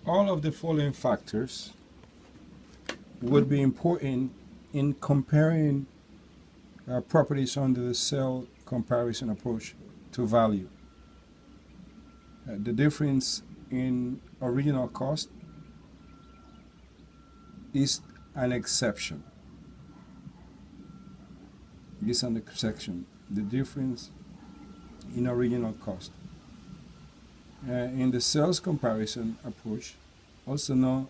All of the following factors would be important in comparing properties under the sale comparison approach to value. The difference in original cost is an exception. It is an exception. The difference in original cost. In the sales comparison approach, also known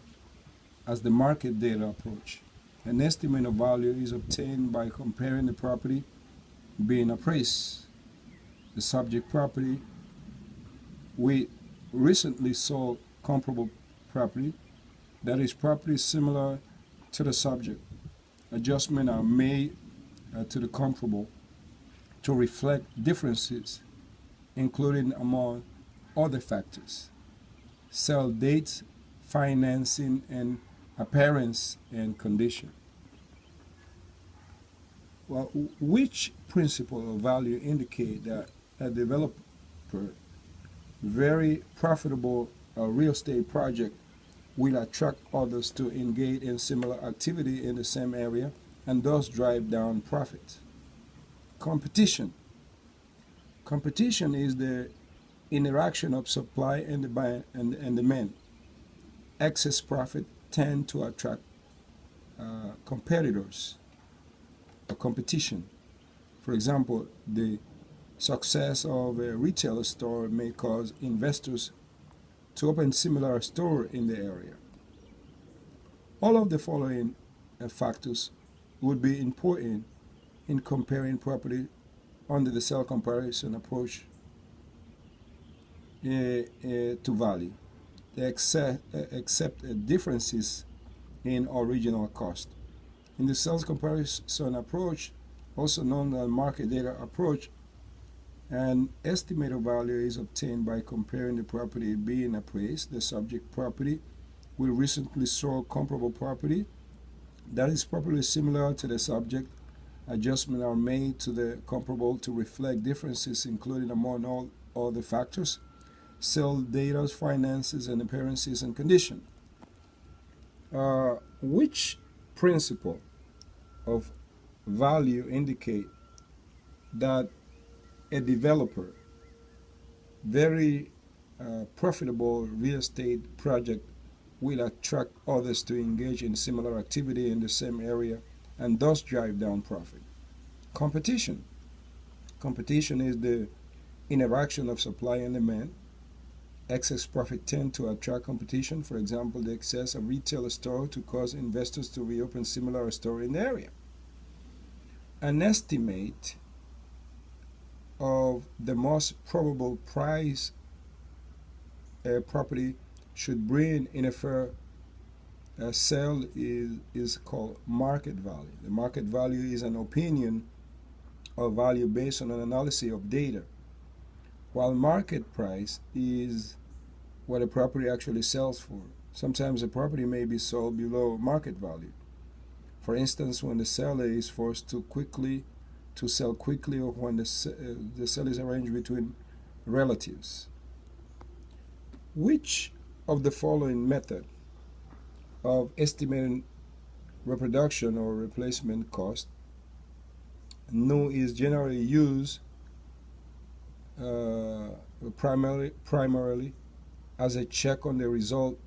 as the market data approach, an estimate of value is obtained by comparing the property being appraised, the subject property, with recently sold comparable property, that is, property similar to the subject. Adjustments are made to the comparable to reflect differences, including, among other factors, sale dates, financing, and appearance and condition. Well, which principle of value indicate that a developer very profitable real estate project will attract others to engage in similar activity in the same area and thus drive down profits? Competition. Competition is the interaction of supply and demand. Excess profit tend to attract competitors or competition. For example, the success of a retail store may cause investors to open similar store in the area. All of the following factors would be important in comparing property under the sale comparison approach to value. They accept differences in original cost. In the sales comparison approach, also known as market data approach, an estimate of value is obtained by comparing the property being appraised, the subject property, with recently sold comparable property that is properly similar to the subject. Adjustments are made to the comparable to reflect differences, including, among all other factors, sale data, finances, and appearances and condition. Which principle of value indicate that a developer very profitable real estate project will attract others to engage in similar activity in the same area and thus drive down profit? Competition. Competition is the interaction of supply and demand. Excess profit tend to attract competition. For example, the excess of retail store to cause investors to reopen similar store in the area. An estimate of the most probable price a property should bring in a fair sale is called market value. The market value is an opinion of value based on an analysis of data, while market price is what a property actually sells for. Sometimes a property may be sold below market value. For instance, when the seller is forced to sell quickly, or when the sale is arranged between relatives. Which of the following method of estimating reproduction or replacement cost NU is generally used primarily as a check on the result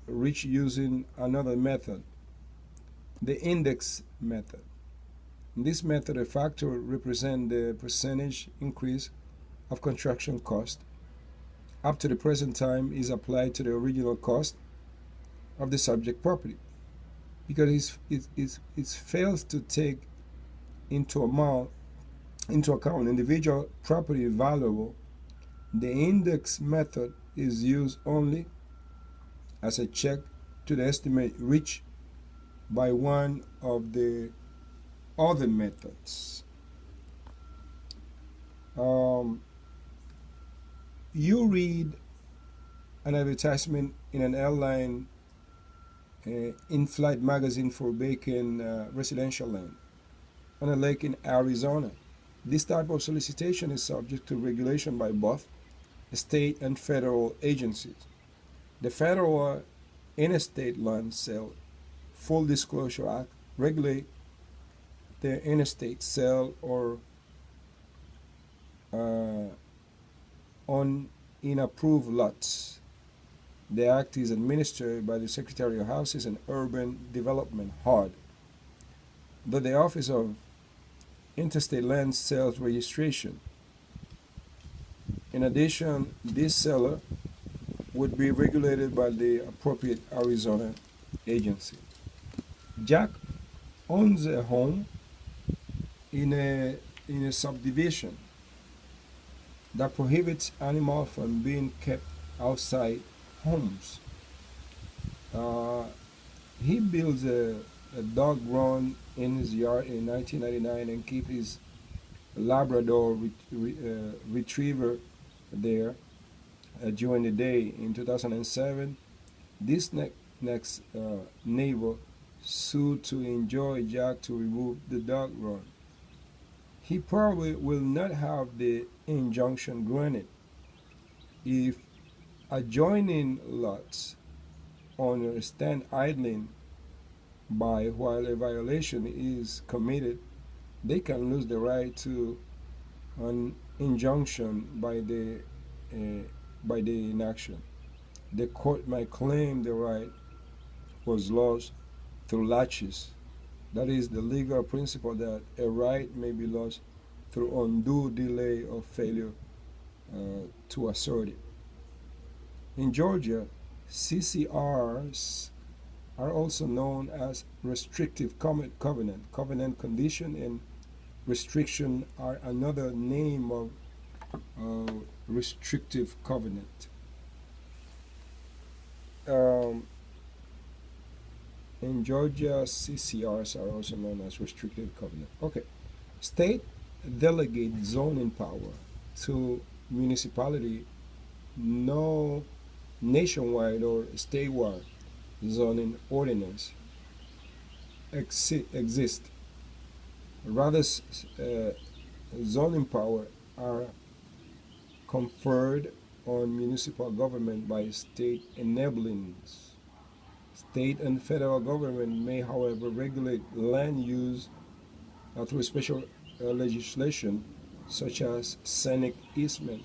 reached using another method, the index method? In this method, a factor represents the percentage increase of construction cost up to the present time is applied to the original cost of the subject property. Because it fails to take into account individual property valuable, the index method is used only as a check to the estimate reached by one of the other methods. You read an advertisement in an airline in-flight magazine for vacant residential land on a lake in Arizona. This type of solicitation is subject to regulation by both state and federal agencies. The federal Interstate Land Sale Full Disclosure Act regulate the interstate sale or uh, on unapproved lots. The act is administered by the Secretary of Houses and Urban Development (HUD), though the Office of Interstate Land Sales Registration. In addition, this seller would be regulated by the appropriate Arizona agency. Jack owns a home in a subdivision that prohibits animals from being kept outside homes. Uh, he builds a dog run in his yard in 1999 and keeps his Labrador retriever there during the day. In 2007, this next neighbor sued to enjoy Jack to remove the dog run. He probably will not have the injunction granted if adjoining lots owners stand idling by while a violation is committed. They can lose the right to an injunction by the inaction. The court might claim the right was lost through laches. That is the legal principle that a right may be lost through undue delay or failure to assert it. In Georgia, CCRs are also known as restrictive covenant. Covenant condition and restriction are another name of restrictive covenant. Um, in Georgia, CCRs are also known as restrictive covenant. Okay, state delegate zoning power to municipality. No nationwide or statewide zoning ordinance exist. Rather, zoning power are conferred on municipal government by state enablings. State and federal government may, however, regulate land use through special legislation such as scenic easement,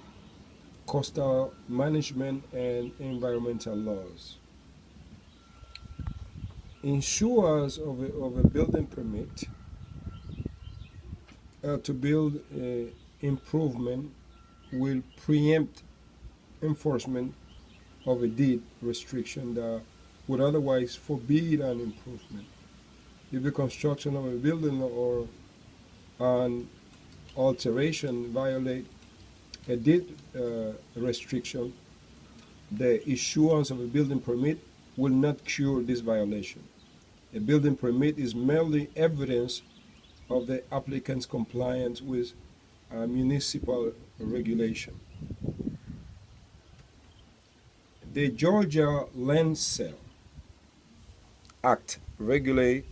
coastal management, and environmental laws. Issuers of a building permit to build improvement will preempt enforcement of a deed restriction that would otherwise forbid an improvement. If the construction of a building or an alteration violate a deed restriction, the issuance of a building permit will not cure this violation. A building permit is merely evidence of the applicant's compliance with municipal regulation. The Georgia Land Sale Act regulates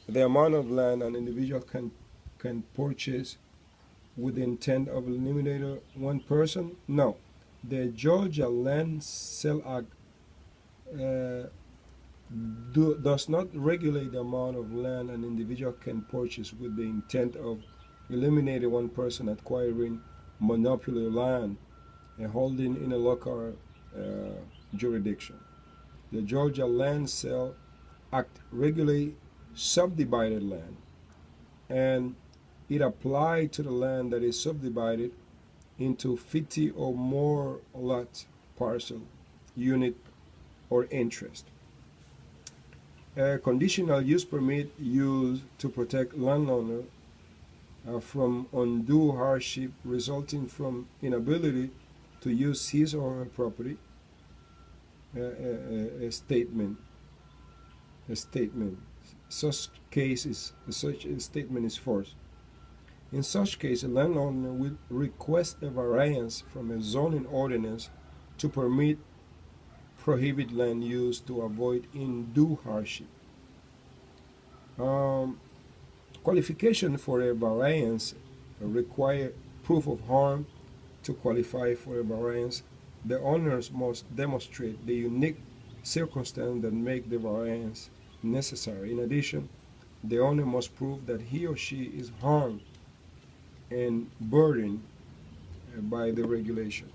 the amount of land an individual can purchase with the intent of eliminating one person? No. The Georgia Land Sale Act does not regulate the amount of land an individual can purchase with the intent of eliminating one person acquiring monopoly land and holding in a local jurisdiction. The Georgia Land Sale Act regulates subdivided land, and it applies to the land that is subdivided into 50 or more lot, parcel, unit, or interest. A conditional use permit used to protect landowner from undue hardship resulting from inability to use his or her property. A statement. Such a statement is forced. In such case, a landowner will request a variance from a zoning ordinance to permit prohibit land use to avoid undue hardship. Qualification for a variance require proof of harm. To qualify for a variance, the owners must demonstrate the unique circumstances that make the variance necessary. In addition, the owner must prove that he or she is harmed and burdened by the regulation.